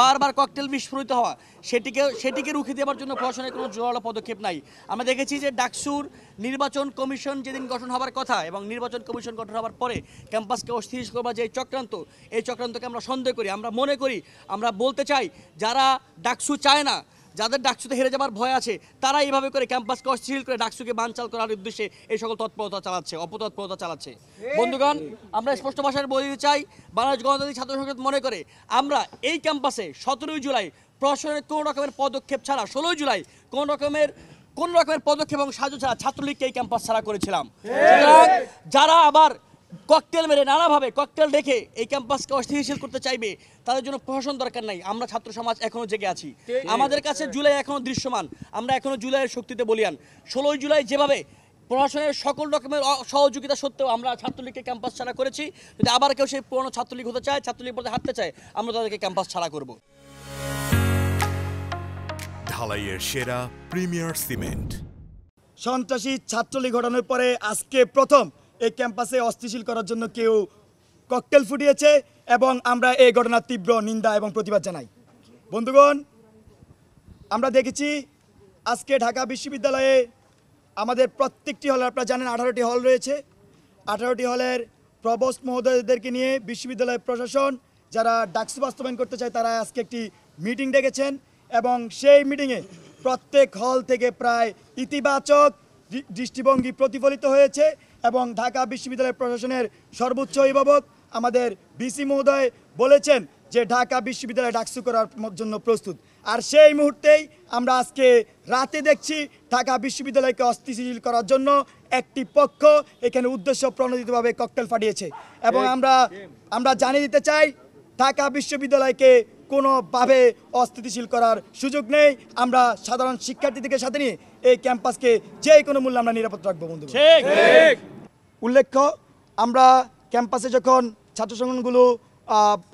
বারবার ককটেল বিস্ফোরিত হওয়া সেটিকে রুখে দেওয়ার জন্য প্রশাসনের কোনো জোরালো পদক্ষেপ নাই। আমরা দেখেছি যে ডাকসুর নির্বাচন কমিশন যেদিন গঠন হবার কথা এবং নির্বাচন কমিশন গঠন হবার পরে ক্যাম্পাসকে অস্থিতিশীল করবার যে চক্রান্ত, এই চক্রান্তকে আমরা সন্দেহ করি, আমরা মনে করি, আমরা বলতে চাই যারা ডাকসু চায় না, যাদের ডাকসুতে হেরে যাবার ভয় আছে, তারা এইভাবে করে ক্যাম্পাসকে অস্থিতিশীল করে ডাকসুকে বানচাল করার উদ্দেশ্যে এই সকল তৎপরতা চালাচ্ছে, অপতৎপরতা চালাচ্ছে। বন্ধুগণ, আমরা স্পষ্ট ভাষায় বলতে চাই, বাংলাদেশ গণতান্ত্রিক ছাত্র সংসদ মনে করে আমরা এই ক্যাম্পাসে 17 জুলাই প্রশাসনের কোনো রকমের পদক্ষেপ ছাড়া, 16 জুলাই কোন রকমের পদক্ষেপ এবং সাহায্য ছাড়া ছাত্রলীগকে এই ক্যাম্পাস ছাড়া করেছিলাম। যারা আবার ককটেল মেরে নানাভাবে ককটেল রেখে এই ক্যাম্পাসকে অস্থিতিশীল করতে চাইবে, তাদের জন্য প্রশাসন দরকার নাই। আমরা ছাত্র সমাজ এখনো জেগে আছি, আমাদের কাছে জুলাই এখনো দৃশ্যমান, আমরা এখনো জুলাইয়ের শক্তিতে বলিয়ান। 16 জুলাই যেভাবে প্রশাসনের সকল রকমের সহযোগিতা সত্ত্বেও আমরা ছাত্রলীগকে ক্যাম্পাস ছাড়া করেছি, যদি আবার কেউ সেই পুরনো ছাত্রলীগ হতে চায়, ছাত্রলীগ পথে হাঁটতে চায়, আমরা তাদেরকে ক্যাম্পাস ছাড়া করব। ঢালাইয়ের সেরা প্রিমিয়ার সিমেন্ট। সন্ত্রাসী ছাত্রলীগ ঘটানোর পরে আজকে প্রথম এই ক্যাম্পাসে অস্থিতিশীল করার জন্য কেউ ককটেল ফুটিয়েছে এবং আমরা এই ঘটনার তীব্র নিন্দা এবং প্রতিবাদ জানাই। বন্ধুগণ, আমরা দেখেছি আজকে ঢাকা বিশ্ববিদ্যালয়ে আমাদের প্রত্যেকটি হলে, আপনারা জানেন 18টি হল রয়েছে, 18টি হলের প্রভোস্ট মহোদয়দেরকে নিয়ে বিশ্ববিদ্যালয় প্রশাসন যারা ডাকসু বাস্তবায়ন করতে চায় তারা আজকে একটি মিটিং ডেকেছেন এবং সেই মিটিংয়ে প্রত্যেক হল থেকে প্রায় ইতিবাচক দৃষ্টিভঙ্গি প্রতিফলিত হয়েছে এবং ঢাকা বিশ্ববিদ্যালয় প্রশাসনের সর্বোচ্চ অভিভাবক আমাদের ভিসি মহোদয় বলেছেন যে ঢাকা বিশ্ববিদ্যালয় ডাকসু করার জন্য প্রস্তুত। আর সেই মুহূর্তেই আমরা আজকে রাতে দেখছি ঢাকা বিশ্ববিদ্যালয়কে অস্থিতিশীল করার জন্য একটি পক্ষ এখানে উদ্দেশ্য প্রণোদিতভাবে ককটেল ফাটিয়েছে এবং আমরা জানিয়ে দিতে চাই ঢাকা বিশ্ববিদ্যালয়কে কোনোভাবে অস্থিতিশীল করার সুযোগ নেই। আমরা সাধারণ শিক্ষার্থীদের সাথে নিয়ে এই ক্যাম্পাসকে যে কোনো মূল্যে আমরা নিরাপদ রাখবো। বন্ধু, উল্লেখ্য, আমরা ক্যাম্পাসে যখন ছাত্র সংগঠনগুলো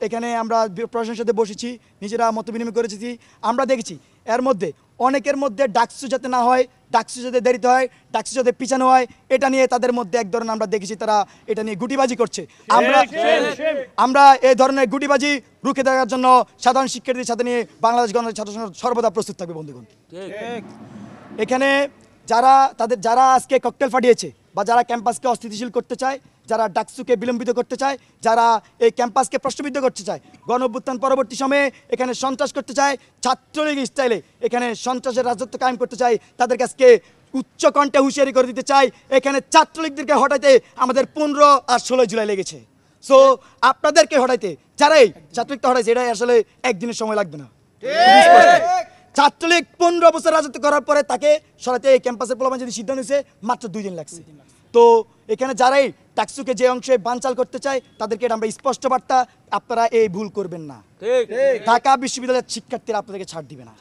এখানে আমরা প্রশাসনের সাথে বসেছি, নিজেরা মত বিনিময় করেছি, আমরা দেখেছি এর মধ্যে অনেকের মধ্যে ডাকসু যাতে না হয়, ডাকসু যাতে দেরিতে হয়, ডাকসু যাতে পিছানো হয়, এটা নিয়ে তাদের মধ্যে এক ধরনের আমরা দেখেছি তারা এটা নিয়ে গুটিবাজি করছে। আমরা এই ধরনের গুটিবাজি রুখে দেওয়ার জন্য সাধারণ শিক্ষার্থীদের সাথে নিয়ে বাংলাদেশ গণতান্ত্রিক ছাত্র সংসদ সর্বদা প্রস্তুত থাকবে। বন্ধুগণ, এখানে যারা আজকে ককটেল ফাটিয়েছে বা যারা ক্যাম্পাসকে অস্থিতিশীল করতে চায়, যারা ডাকসুকে বিলম্বিত করতে চায়, যারা এই ক্যাম্পাসকে প্রশ্নবিদ্ধ করতে চায়, গণঅভ্যুত্থান পরবর্তী সময়ে এখানে সন্ত্রাস করতে চায়, ছাত্রলীগ স্টাইলে এখানে সন্ত্রাসের রাজত্ব কায়েম করতে চায়, তাদেরকে আজকে উচ্চ কণ্ঠে হুঁশিয়ারি করে দিতে চাই, এখানে ছাত্রলীগদেরকে হটাইতে আমাদের 15 আর 16 জুলাই লেগেছে। সো আপনাদেরকে হটাইতে, যারাই ছাত্রলীগটা হটাইছে, এটাই আসলে একদিনের সময় লাগবে না। ছাত্রলীগ 15 বছর রাজত্ব করার পরে তাকে সরাতে এই ক্যাম্পাসের প্রলোভন যদি সিদ্ধান্ত নিয়েছে মাত্র 2 দিন লাগছে। তো এখানে যারাই ডাকসুকে যে অংশে বানচাল করতে চায় তাদেরকে আমরা স্পষ্ট বার্তা, আপনারা এই ভুল করবেন না। ঢাকা বিশ্ববিদ্যালয়ের শিক্ষার্থীরা আপনাদেরকে ছাড় দিবে না।